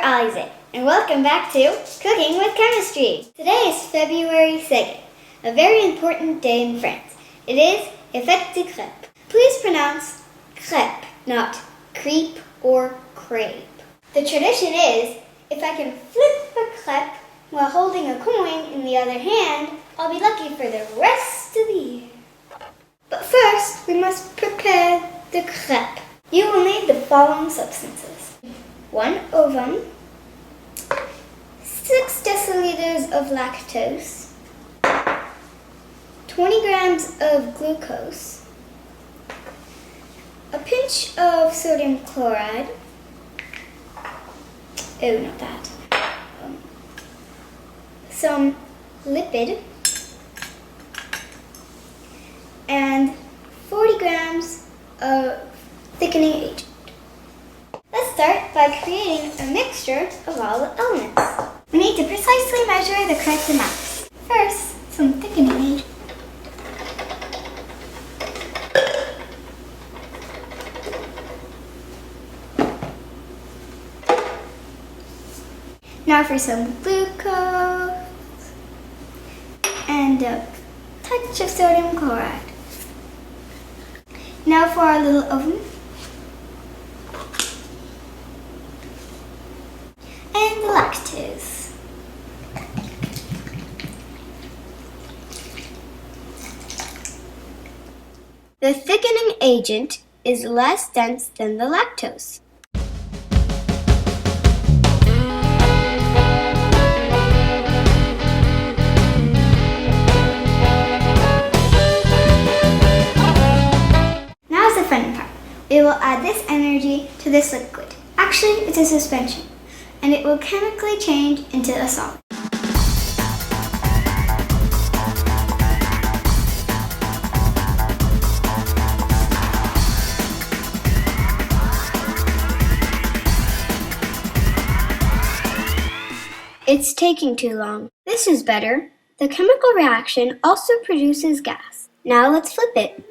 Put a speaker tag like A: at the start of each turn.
A: Alize, and welcome back to Cooking with Chemistry. Today is February 2nd, a very important day in France. It is Fête de Crêpe. Please pronounce crêpe, not crepe or crepe. The tradition is, if I can flip a crêpe while holding a coin in the other hand, I'll be lucky for the rest of the year. But first, we must prepare the crêpe. You will need the following substances: 1 ovum, 6 deciliters of lactose, 20 grams of glucose, a pinch of sodium chloride, some lipid, and 40 grams of thickening agent. Let's start by creating a mixture of all the elements. We need to precisely measure the correct amounts. First, some thickening agent. Now for some glucose and a touch of sodium chloride. Now for our little oven. And the lactose. The thickening agent is less dense than the lactose. Now's the fun part. We will add this energy to this liquid. Actually, it's a suspension, and it will chemically change into a solid. It's taking too long. This is better. The chemical reaction also produces gas. Now let's flip it.